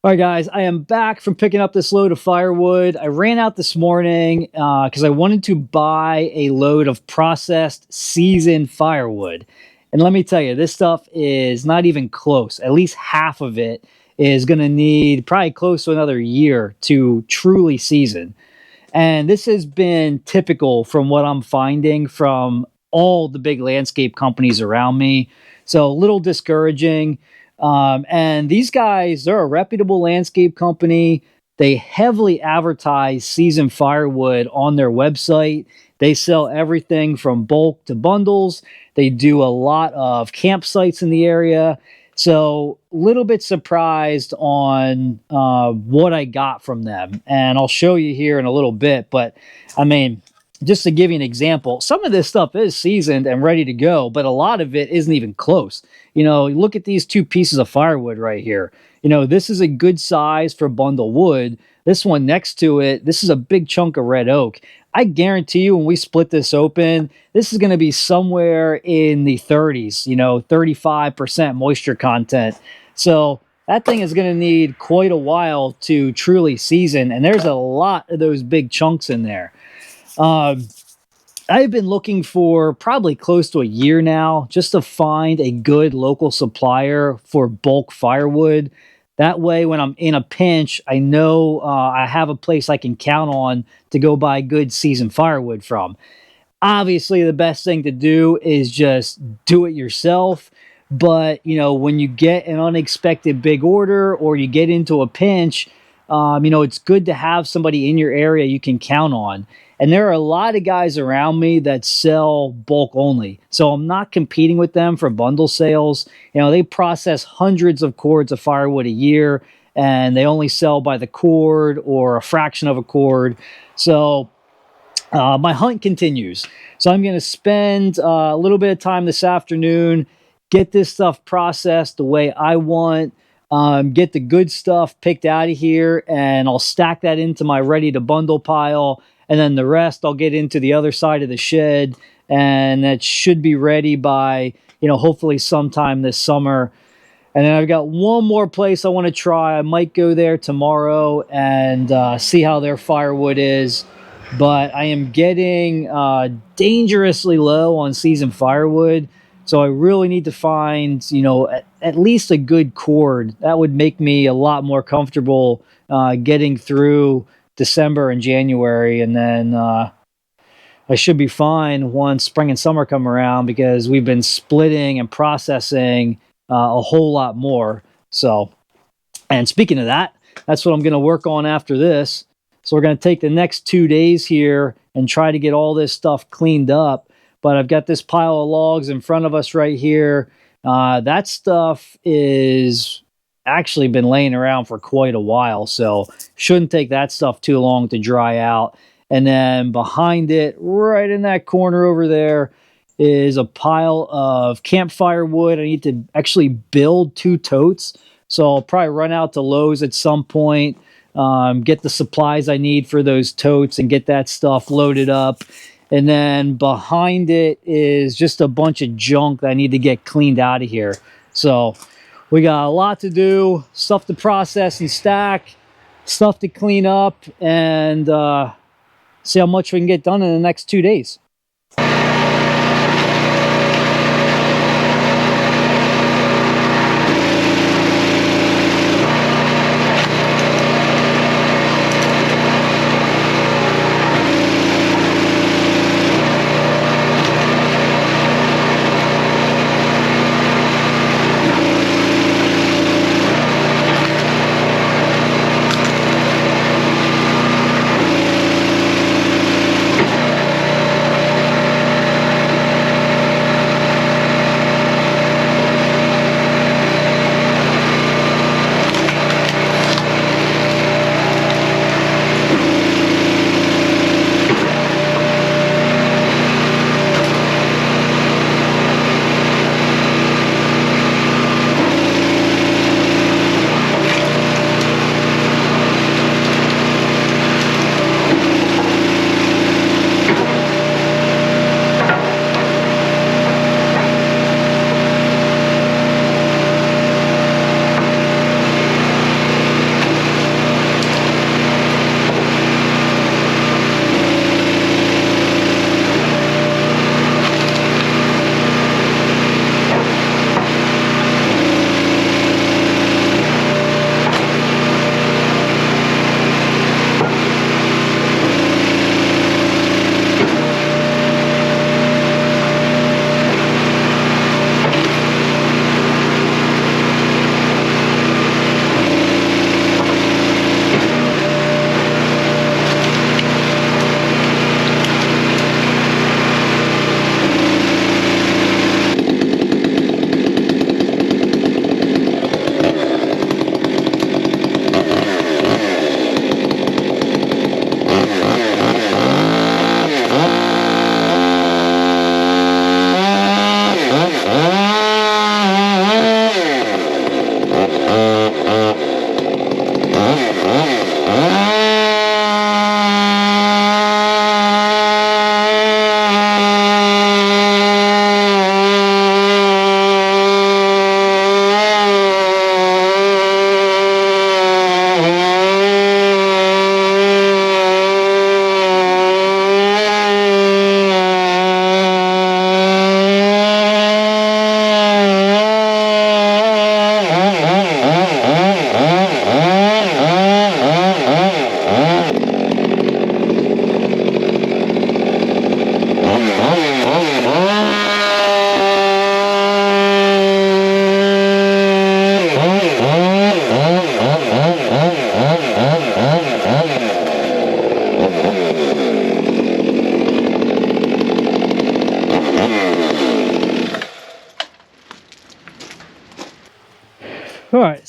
All right, guys, I am back from picking up this load of firewood. I ran out this morning because I wanted to buy a load of processed seasoned firewood. And let me tell you, this stuff is not even close. At least half of it is going to need probably close to another year to truly season. And this has been typical from what I'm finding from all the big landscape companies around me. So a little discouraging. And these guys, they're a reputable landscape company. They heavily advertise seasoned firewood on their website. They sell everything from bulk to bundles. They do a lot of campsites in the area. So, a little bit surprised on what I got from them, and I'll show you here in a little bit. But I mean, just to give you an example, some of this stuff is seasoned and ready to go, but a lot of it isn't even close. Look at these two pieces of firewood right here. This is a good size for bundle wood. This one next to it, this is a big chunk of red oak. I guarantee you when we split this open, this is going to be somewhere in the 30s, 35% moisture content. So that thing is going to need quite a while to truly season. And there's a lot of those big chunks in there. I've been looking for probably close to a year now just to find a good local supplier for bulk firewood. That way, when I'm in a pinch, I know I have a place I can count on to go buy good seasoned firewood from. Obviously, the best thing to do is just do it yourself. But, when you get an unexpected big order or you get into a pinch, it's good to have somebody in your area you can count on. And there are a lot of guys around me that sell bulk only. So I'm not competing with them for bundle sales. They process hundreds of cords of firewood a year, and they only sell by the cord or a fraction of a cord. So my hunt continues. So I'm going to spend a little bit of time this afternoon, get this stuff processed the way I want, get the good stuff picked out of here, and I'll stack that into my ready to bundle pile. And then the rest I'll get into the other side of the shed, and that should be ready by, hopefully sometime this summer. And then I've got one more place I want to try. I might go there tomorrow and see how their firewood is. But I am getting dangerously low on seasoned firewood. So I really need to find, at least a good cord. That would make me a lot more comfortable getting through December and January. And then I should be fine once spring and summer come around because we've been splitting and processing a whole lot more. So, and speaking of that, that's what I'm going to work on after this. So we're going to take the next 2 days here and try to get all this stuff cleaned up. But I've got this pile of logs in front of us right here. That stuff is actually been laying around for quite a while, so shouldn't take that stuff too long to dry out. And then behind it, right in that corner over there, is a pile of campfire wood. I need to actually build 2 totes, so I'll probably run out to Lowe's at some point, get the supplies I need for those totes and get that stuff loaded up. And then behind it is just a bunch of junk that I need to get cleaned out of here. So we got a lot to do, stuff to process and stack, stuff to clean up, and see how much we can get done in the next 2 days.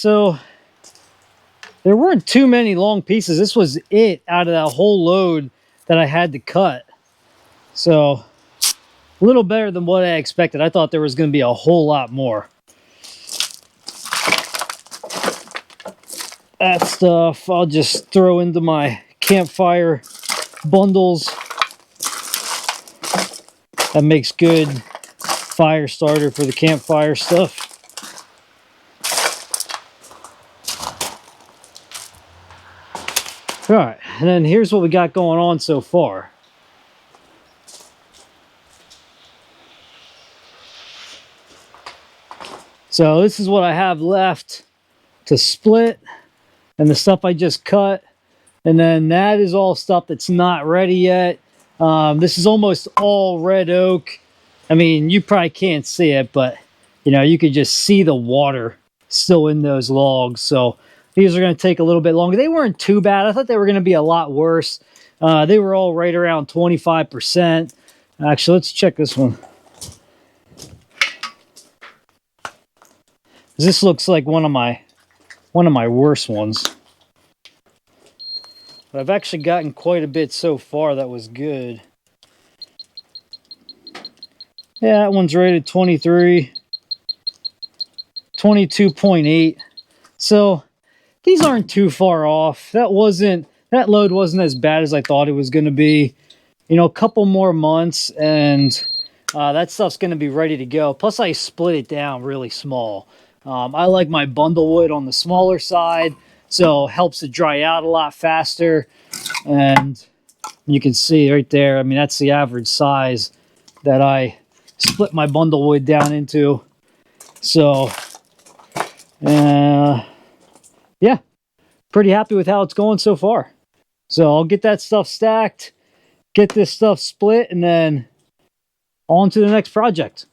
so there weren't too many long pieces. This was it out of that whole load that I had to cut. So a little better than what I expected. I thought there was going to be a whole lot more. That stuff I'll just throw into my campfire bundles. That makes good fire starter for the campfire stuff. All right, and then here's what we got going on so far. So this is what I have left to split, and the stuff I just cut. And then that is all stuff that's not ready yet. This is almost all red oak. I mean, you probably can't see it, but you know, you could just see the water still in those logs. So these are going to take a little bit longer. They weren't too bad. I thought they were going to be a lot worse. They were all right around 25%. Actually, let's check this one. This looks like one of my worst ones. But I've actually gotten quite a bit so far that was good. Yeah, that one's rated 23. 22.8. So these aren't too far off. That load wasn't as bad as I thought it was going to be. You know, a couple more months and that stuff's going to be ready to go. Plus I split it down really small. I like my bundle wood on the smaller side, so it helps it dry out a lot faster. And you can see right there, I mean, that's the average size that I split my bundle wood down into. So, yeah, pretty happy with how it's going so far. So I'll get that stuff stacked, get this stuff split, and then on to the next project.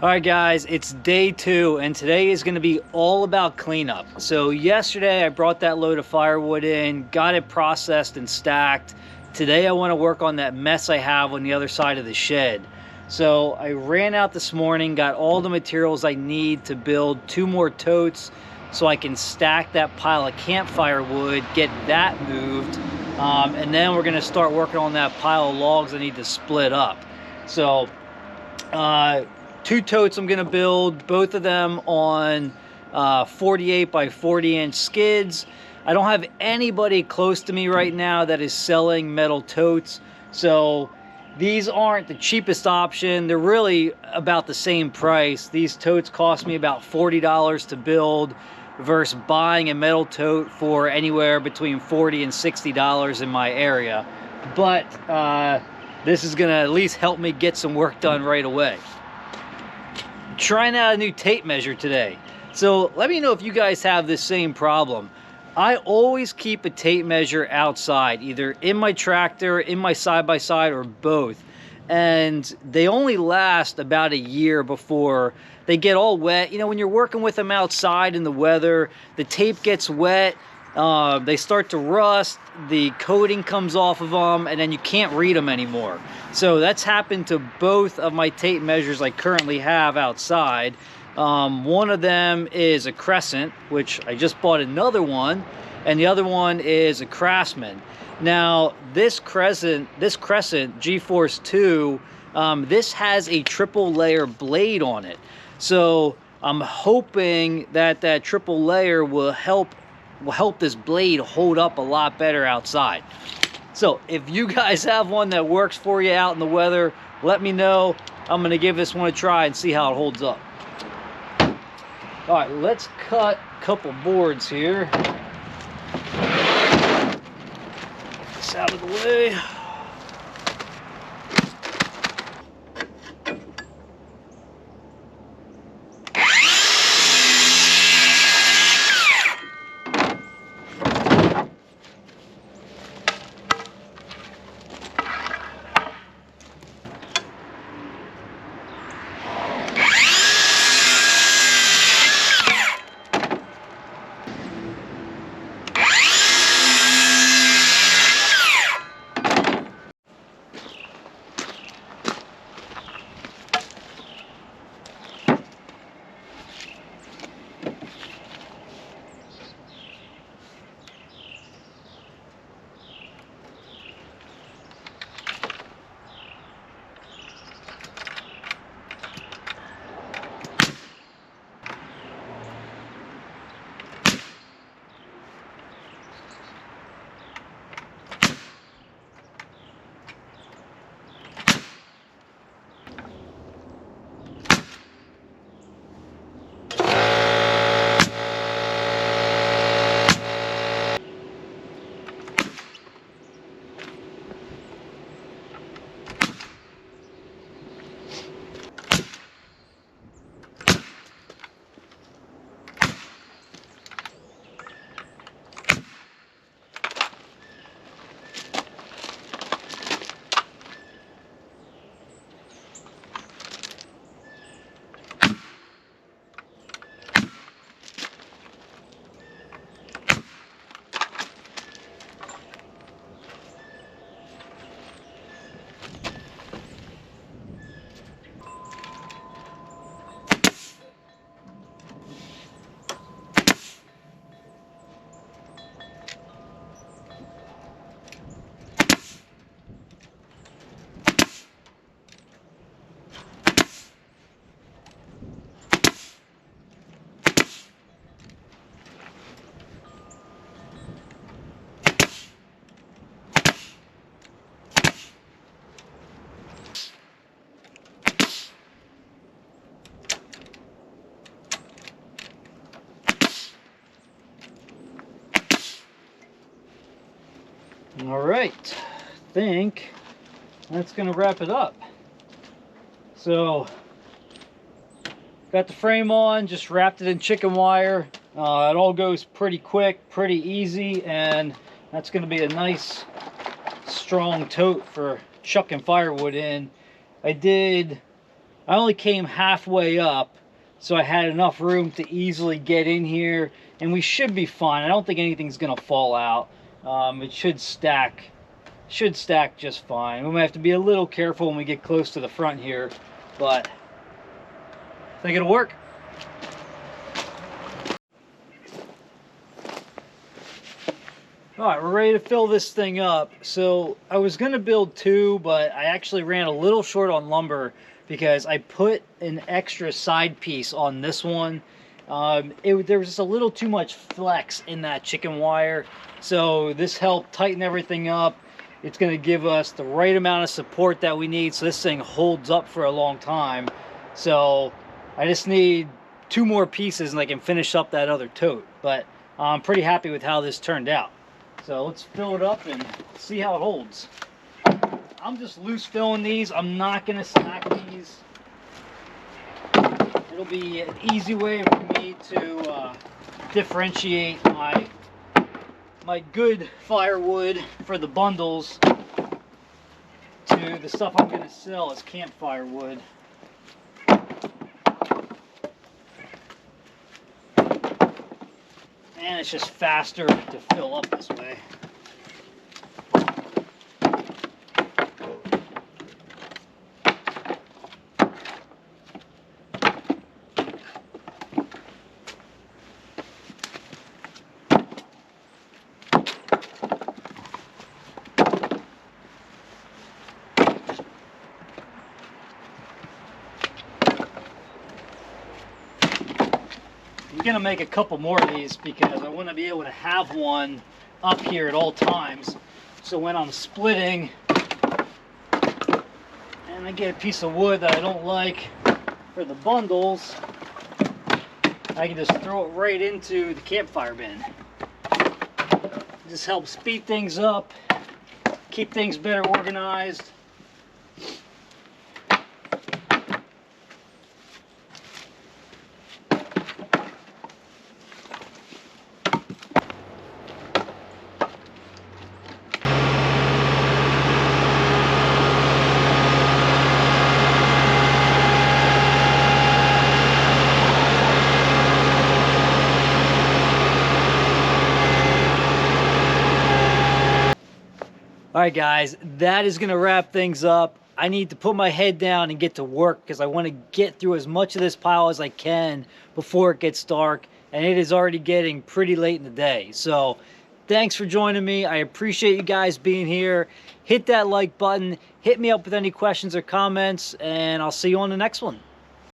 All right, guys, it's day 2, and today is going to be all about cleanup. So yesterday I brought that load of firewood in, got it processed and stacked. Today I want to work on that mess I have on the other side of the shed. So I ran out this morning, got all the materials I need to build 2 more totes so I can stack that pile of campfire wood, get that moved, and then we're going to start working on that pile of logs I need to split up. So 2 totes I'm going to build, both of them on 48 by 40 inch skids. I don't have anybody close to me right now that is selling metal totes, so these aren't the cheapest option. They're really about the same price. These totes cost me about $40 to build versus buying a metal tote for anywhere between $40 and $60 in my area. But this is going to at least help me get some work done right away. Trying out a new tape measure today. So let me know if you guys have this same problem. I always keep a tape measure outside, either in my tractor, in my side-by-side, or both. And they only last about a year before they get all wet. You know, when you're working with them outside in the weather, the tape gets wet, they start to rust, the coating comes off of them, and then you can't read them anymore. So that's happened to both of my tape measures I currently have outside. One of them is a Crescent, which I just bought another one, and the other one is a Craftsman. Now this Crescent G-Force 2, this has a triple layer blade on it. So I'm hoping that that triple layer will help this blade hold up a lot better outside. So if you guys have one that works for you out in the weather, let me know. I'm going to give this one a try and see how it holds up. All right, let's cut a couple boards here. Get this out of the way. All right, I think that's gonna wrap it up. So, got the frame on, just wrapped it in chicken wire. It all goes pretty quick, pretty easy, and that's gonna be a nice, strong tote for chucking firewood in. I only came halfway up, so I had enough room to easily get in here, and we should be fine. I don't think anything's gonna fall out. It should stack just fine. We might have to be a little careful when we get close to the front here, but I think it'll work. All right, we're ready to fill this thing up. So I was gonna build two, but I actually ran a little short on lumber because I put an extra side piece on this one. There was just a little too much flex in that chicken wire. So this helped tighten everything up. It's gonna give us the right amount of support that we need so this thing holds up for a long time. So I just need two more pieces and I can finish up that other tote. But I'm pretty happy with how this turned out. So let's fill it up and see how it holds. I'm just loose filling these. I'm not gonna stack these. It'll be an easy way for me to differentiate my good firewood for the bundles to the stuff I'm gonna sell as campfire wood. And it's just faster to fill up this way. I'm gonna make a couple more of these because I want to be able to have one up here at all times. So when I'm splitting and I get a piece of wood that I don't like for the bundles, I can just throw it right into the campfire bin. This helps speed things up, keep things better organized. All right, guys, that is gonna wrap things up. I need to put my head down and get to work because I want to get through as much of this pile as I can before it gets dark, and it is already getting pretty late in the day. So thanks for joining me. I appreciate you guys being here. Hit that like button, hit me up with any questions or comments, and I'll see you on the next one.